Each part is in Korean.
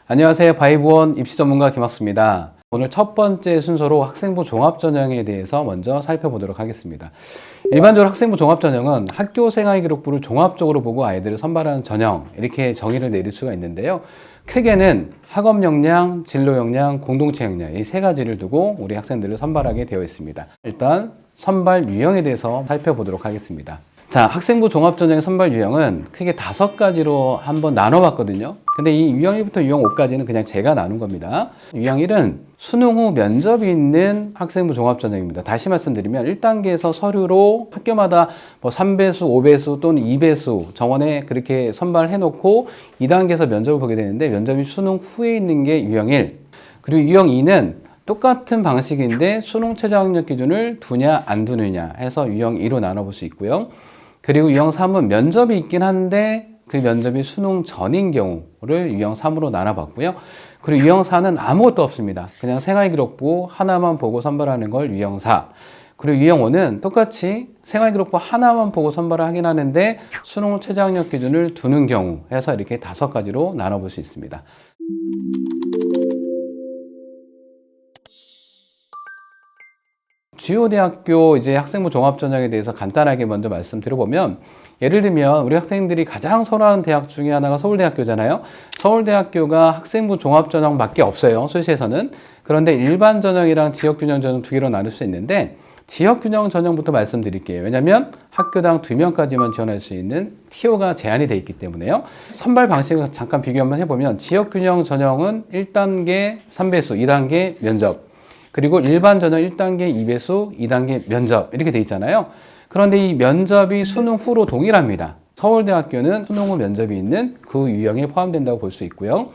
안녕하세요. 바이브원 입시 전문가 김학수입니다. 오늘 첫 번째 순서로 학생부 종합전형에 대해서 먼저 살펴보도록 하겠습니다. 일반적으로 학생부 종합전형은 학교 생활 기록부를 종합적으로 보고 아이들을 선발하는 전형, 이렇게 정의를 내릴 수가 있는데요. 크게는 학업 역량, 진로 역량, 공동체 역량, 이 세 가지를 두고 우리 학생들을 선발하게 되어 있습니다. 일단 선발 유형에 대해서 살펴보도록 하겠습니다. 자, 학생부 종합전형 선발 유형은 크게 5가지로 한번 나눠봤거든요. 근데 이 유형 1부터 유형 5까지는 그냥 제가 나눈 겁니다. 유형 1은 수능 후 면접이 있는 학생부 종합전형입니다. 다시 말씀드리면 1단계에서 서류로 학교마다 뭐 3배수, 5배수 또는 2배수 정원에 그렇게 선발해놓고 2단계에서 면접을 보게 되는데 면접이 수능 후에 있는 게 유형 1. 그리고 유형 2는 똑같은 방식인데 수능 최저학력 기준을 두냐 안 두느냐 해서 유형 2로 나눠볼 수 있고요. 그리고 유형 3은 면접이 있긴 한데 그 면접이 수능 전인 경우를 유형 3으로 나눠봤고요. 그리고 유형 4는 아무것도 없습니다. 그냥 생활기록부 하나만 보고 선발하는 걸 유형 4. 그리고 유형 5는 똑같이 생활기록부 하나만 보고 선발을 하긴 하는데 수능 최저학력 기준을 두는 경우 해서 이렇게 5가지로 나눠볼 수 있습니다. 주요 대학교 이제 학생부 종합전형에 대해서 간단하게 먼저 말씀드려보면, 예를 들면 우리 학생들이 가장 선호하는 대학 중에 하나가 서울대학교잖아요. 서울대학교가 학생부 종합전형밖에 없어요, 수시에서는. 그런데 일반 전형이랑 지역균형 전형 두 개로 나눌 수 있는데, 지역균형 전형부터 말씀드릴게요. 왜냐하면 학교당 2명까지만 지원할 수 있는 티오가 제한이 되어 있기 때문에요. 선발 방식을 잠깐 비교 한번 해보면, 지역균형 전형은 1단계 3배수, 2단계 면접, 그리고 일반 전형 1단계 2배수, 2단계 면접 이렇게 돼 있잖아요. 그런데 이 면접이 수능 후로 동일합니다. 서울대학교는 수능 후 면접이 있는 그 유형에 포함된다고 볼 수 있고요.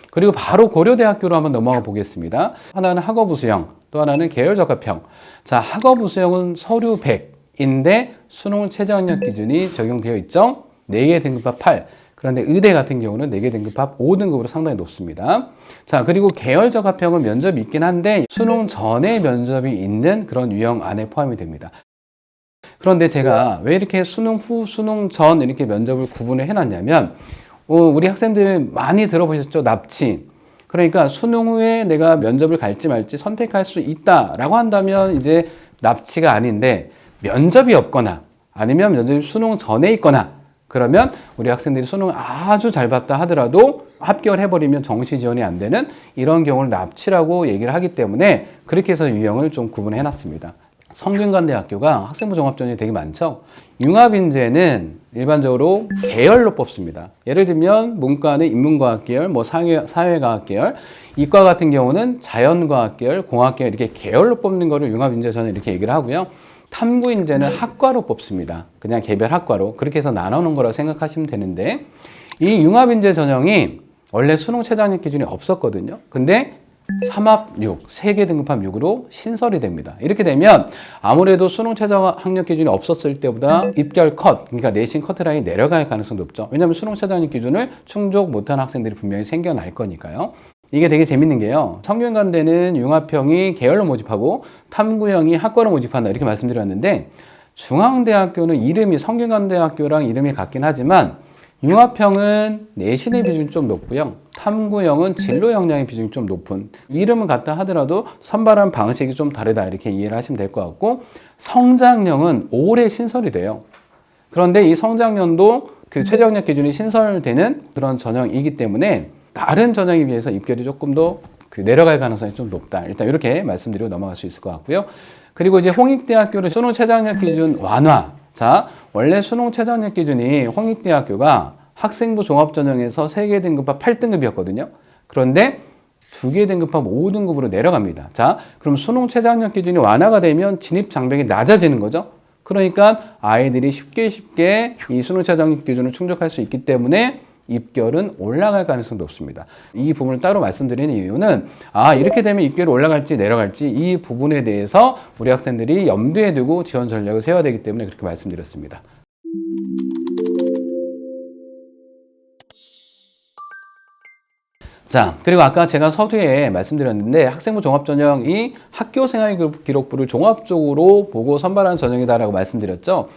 그리고 바로 고려대학교로 한번 넘어가 보겠습니다. 하나는 학업우수형, 또 하나는 계열적합형. 자, 학업우수형은 서류 100인데 수능 최저학력 기준이 적용되어 있죠. 4개 등급합 8. 그런데 의대 같은 경우는 4개 등급합 5등급으로 상당히 높습니다. 자, 그리고 계열적합형은 면접이 있긴 한데 수능 전에 면접이 있는 그런 유형 안에 포함이 됩니다. 그런데 제가 왜 이렇게 수능 후, 수능 전 이렇게 면접을 구분을 해놨냐면, 우리 학생들 많이 들어보셨죠? 납치. 그러니까 수능 후에 내가 면접을 갈지 말지 선택할 수 있다라고 한다면 이제 납치가 아닌데, 면접이 없거나 아니면 면접이 수능 전에 있거나 그러면 우리 학생들이 수능을 아주 잘 봤다 하더라도 합격을 해버리면 정시 지원이 안 되는 이런 경우를 납치라고 얘기를 하기 때문에 그렇게 해서 유형을 좀 구분해 놨습니다. 성균관대학교가 학생부 종합전형이 되게 많죠. 융합인재는 일반적으로 계열로 뽑습니다. 예를 들면 문과는 인문과학 계열, 뭐 사회과학 계열, 이과 같은 경우는 자연과학 계열, 공학 계열 이렇게 계열로 뽑는 거를 융합인재 저는 이렇게 얘기를 하고요. 탐구인재는 학과로 뽑습니다. 그냥 개별 학과로. 그렇게 해서 나누는 거라고 생각하시면 되는데, 이 융합인재 전형이 원래 수능 최저학력 기준이 없었거든요. 근데 3합 6, 3개 등급합 6으로 신설이 됩니다. 이렇게 되면 아무래도 수능 최저학력 기준이 없었을 때보다 입결 컷, 그러니까 내신 커트라인이 내려갈 가능성이 높죠. 왜냐하면 수능 최저학력 기준을 충족 못한 학생들이 분명히 생겨날 거니까요. 이게 되게 재밌는 게요. 성균관대는 융합형이 계열로 모집하고 탐구형이 학과로 모집한다 이렇게 말씀드렸는데, 중앙대학교는 이름이 성균관대학교랑 이름이 같긴 하지만 융합형은 내신의 비중이 좀 높고요. 탐구형은 진로 역량의 비중이 좀 높은, 이름은 같다 하더라도 선발한 방식이 좀 다르다 이렇게 이해를 하시면 될 것 같고, 성장형은 올해 신설이 돼요. 그런데 이 성장형도 그 최저학력 기준이 신설되는 그런 전형이기 때문에 다른 전형에 비해서 입결이 조금 더 내려갈 가능성이 좀 높다. 일단 이렇게 말씀드리고 넘어갈 수 있을 것 같고요. 그리고 이제 홍익대학교는 수능 최저학력 기준 완화. 자, 원래 수능 최저학력 기준이 홍익대학교가 학생부 종합전형에서 3개 등급합 8등급이었거든요. 그런데 2개 등급합 5등급으로 내려갑니다. 자, 그럼 수능 최저학력 기준이 완화가 되면 진입 장벽이 낮아지는 거죠. 그러니까 아이들이 쉽게 이 수능 최저학력 기준을 충족할 수 있기 때문에 입결은 올라갈 가능성이 높습니다. 이 부분을 따로 말씀드리는 이유는 이렇게 되면 입결이 올라갈지 내려갈지 이 부분에 대해서 우리 학생들이 염두에 두고 지원 전략을 세워야 되기 때문에 그렇게 말씀드렸습니다. 자, 그리고 아까 제가 서두에 말씀드렸는데 학생부 종합전형이 학교생활 기록부를 종합적으로 보고 선발하는 전형이다라고 말씀드렸죠.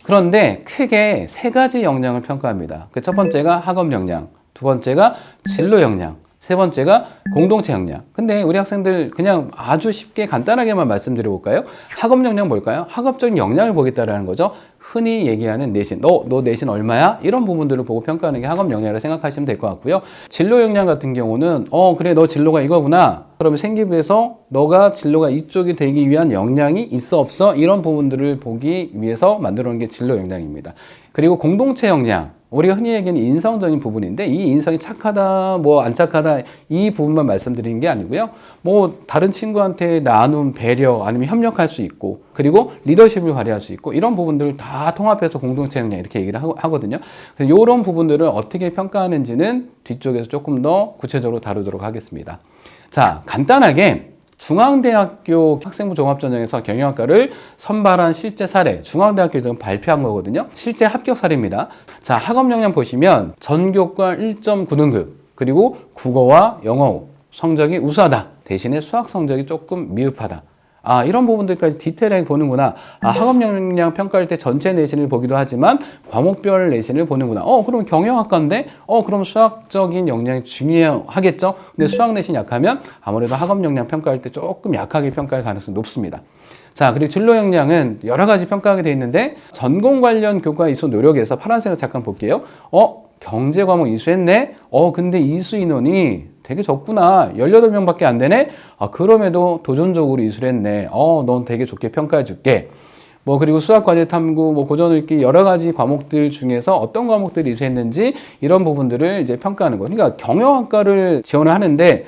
그런데 크게 3가지 역량을 평가합니다. 그 첫 번째가 학업 역량, 두 번째가 진로 역량, 세 번째가 공동체 역량. 근데 우리 학생들 그냥 아주 쉽게 간단하게만 말씀드려 볼까요? 학업 역량 뭘까요? 학업적인 역량을 보겠다라는 거죠. 흔히 얘기하는 내신. 너 내신 얼마야? 이런 부분들을 보고 평가하는 게 학업 역량이라고 생각하시면 될 것 같고요. 진로 역량 같은 경우는 그래 너 진로가 이거구나. 그러면 생기부에서 너가 진로가 이쪽이 되기 위한 역량이 있어 없어? 이런 부분들을 보기 위해서 만들어 놓은 게 진로 역량입니다. 그리고 공동체 역량. 우리가 흔히 얘기하는 인성적인 부분인데 이 인성이 착하다 뭐 안 착하다 이 부분만 말씀드리는 게 아니고요. 뭐 다른 친구한테 나눔, 배려 아니면 협력할 수 있고 그리고 리더십을 발휘할 수 있고 이런 부분들을 다 통합해서 공동체 역량 이렇게 얘기를 하거든요. 그래서 이런 부분들을 어떻게 평가하는지는 뒤쪽에서 조금 더 구체적으로 다루도록 하겠습니다. 자, 간단하게 중앙대학교 학생부 종합전형에서 경영학과를 선발한 실제 사례, 중앙대학교에서 발표한 거거든요. 실제 합격 사례입니다. 자, 학업 역량 보시면 전교과 1.9등급, 그리고 국어와 영어 성적이 우수하다. 대신에 수학 성적이 조금 미흡하다. 이런 부분들까지 디테일하게 보는구나. 학업 역량 평가할 때 전체 내신을 보기도 하지만 과목별 내신을 보는구나. 그럼 경영학과인데, 그럼 수학적인 역량이 중요하겠죠? 근데 수학 내신 약하면 아무래도 학업 역량 평가할 때 조금 약하게 평가할 가능성이 높습니다. 자, 그리고 진로 역량은 여러 가지 평가하게 되어 있는데, 전공 관련 교과 이수 노력에서 파란색을 잠깐 볼게요. 경제 과목 이수했네? 근데 이수 인원이 되게 적구나. 18명밖에 안 되네? 그럼에도 도전적으로 이수를 했네. 넌 되게 좋게 평가해 줄게. 그리고 수학 과제 탐구, 고전 읽기 여러 가지 과목들 중에서 어떤 과목들이 이수했는지 이런 부분들을 이제 평가하는 거. 그러니까 경영학과를 지원을 하는데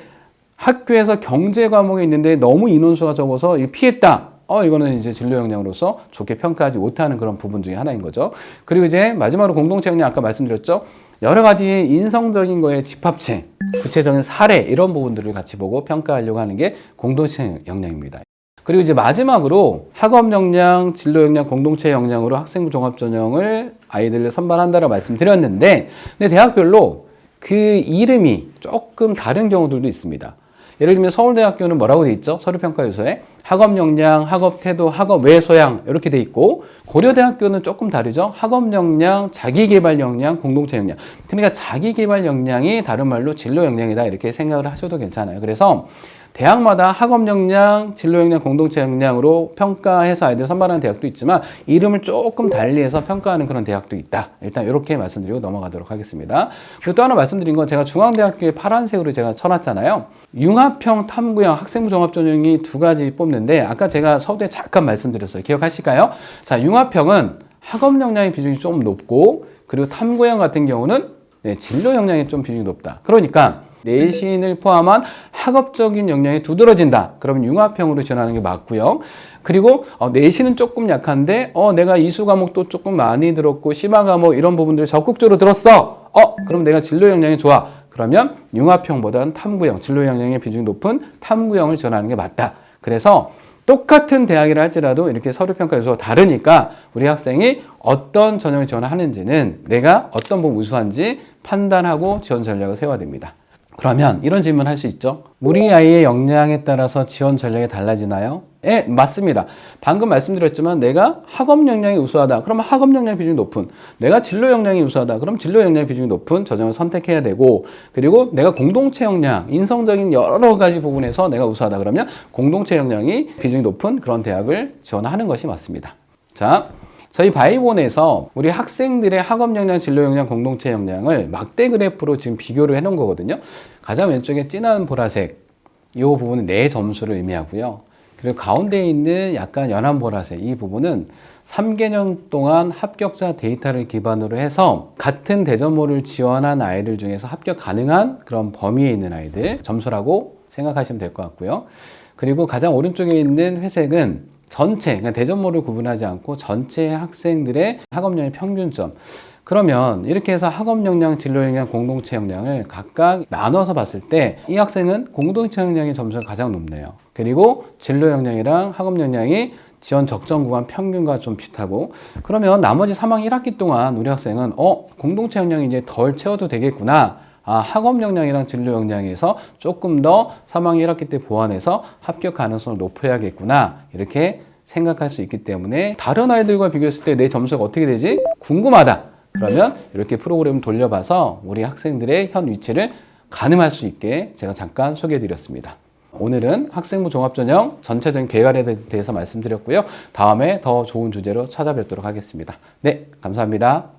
학교에서 경제 과목이 있는데 너무 인원수가 적어서 피했다. 이거는 이제 진로 역량으로서 좋게 평가하지 못하는 그런 부분 중에 하나인 거죠. 그리고 이제 마지막으로 공동체 역량 아까 말씀드렸죠. 여러 가지 인성적인 거에 집합체, 구체적인 사례 이런 부분들을 같이 보고 평가하려고 하는 게 공동체 역량입니다. 그리고 이제 마지막으로 학업 역량, 진로 역량, 공동체 역량으로 학생부 종합전형을 아이들을 선발한다라고 말씀드렸는데 근데 대학별로 그 이름이 조금 다른 경우들도 있습니다. 예를 들면 서울대학교는 뭐라고 돼 있죠? 서류평가 요소에 학업 역량, 학업 태도, 학업 외 소양 이렇게 돼 있고 고려대학교는 조금 다르죠. 학업 역량, 자기개발 역량, 공동체 역량. 그러니까 자기개발 역량이 다른 말로 진로 역량이다 이렇게 생각을 하셔도 괜찮아요. 그래서 대학마다 학업 역량, 진로 역량, 공동체 역량으로 평가해서 아이들 선발하는 대학도 있지만 이름을 조금 달리해서 평가하는 그런 대학도 있다. 일단 이렇게 말씀드리고 넘어가도록 하겠습니다. 그리고 또 하나 말씀드린 건 제가 중앙대학교에 파란색으로 제가 쳐놨잖아요. 융합형, 탐구형, 학생부 종합전형이 두 가지 뽑는데 아까 제가 서두에 잠깐 말씀드렸어요. 기억하실까요? 자, 융합형은 학업 역량의 비중이 좀 높고 그리고 탐구형 같은 경우는 진로 역량이 좀 비중이 높다. 그러니까 내신을 포함한 학업적인 역량이 두드러진다. 그러면 융합형으로 지원하는 게 맞고요. 그리고 내신은 조금 약한데 내가 이수 과목도 조금 많이 들었고 심화 과목 이런 부분들을 적극적으로 들었어. 그럼 내가 진로 역량이 좋아. 그러면 융합형보다는 탐구형, 진로 역량의 비중이 높은 탐구형을 지원하는 게 맞다. 그래서 똑같은 대학이라 할지라도 이렇게 서류평가 요소가 다르니까 우리 학생이 어떤 전형을 지원하는지는 내가 어떤 부분 우수한지 판단하고 지원 전략을 세워야 됩니다. 그러면 이런 질문 할 수 있죠. 우리 아이의 역량에 따라서 지원 전략이 달라지나요? 네, 맞습니다. 방금 말씀드렸지만 내가 학업 역량이 우수하다. 그러면 학업 역량 비중이 높은. 내가 진로 역량이 우수하다. 그럼 진로 역량 비중이 높은 전형을 선택해야 되고 그리고 내가 공동체 역량, 인성적인 여러 가지 부분에서 내가 우수하다. 그러면 공동체 역량이 비중이 높은 그런 대학을 지원하는 것이 맞습니다. 자, 저희 바이본에서 우리 학생들의 학업 역량, 진로 역량, 공동체 역량을 막대 그래프로 지금 비교를 해놓은 거거든요. 가장 왼쪽에 진한 보라색, 이 부분은 내 점수를 의미하고요. 그리고 가운데 있는 약간 연한 보라색, 이 부분은 3개년 동안 합격자 데이터를 기반으로 해서 같은 대전모를 지원한 아이들 중에서 합격 가능한 그런 범위에 있는 아이들 점수라고 생각하시면 될 것 같고요. 그리고 가장 오른쪽에 있는 회색은 전체, 그러니까 대전모를 구분하지 않고 전체 학생들의 학업력의 평균점. 그러면 이렇게 해서 학업 역량, 진로 역량, 공동체 역량을 각각 나눠서 봤을 때 이 학생은 공동체 역량의 점수가 가장 높네요. 그리고 진로 역량이랑 학업 역량이 지원 적정 구간 평균과 좀 비슷하고 그러면 나머지 3학년 1학기 동안 우리 학생은 공동체 역량이 이제 덜 채워도 되겠구나. 학업 역량이랑 진로 역량에서 조금 더 3학년 1학기 때 보완해서 합격 가능성을 높여야겠구나 이렇게 생각할 수 있기 때문에 다른 아이들과 비교했을 때 내 점수가 어떻게 되지? 궁금하다. 그러면 이렇게 프로그램을 돌려봐서 우리 학생들의 현 위치를 가늠할 수 있게 제가 잠깐 소개해 드렸습니다. 오늘은 학생부 종합전형 전체적인 개괄에 대해서 말씀드렸고요. 다음에 더 좋은 주제로 찾아뵙도록 하겠습니다. 네, 감사합니다.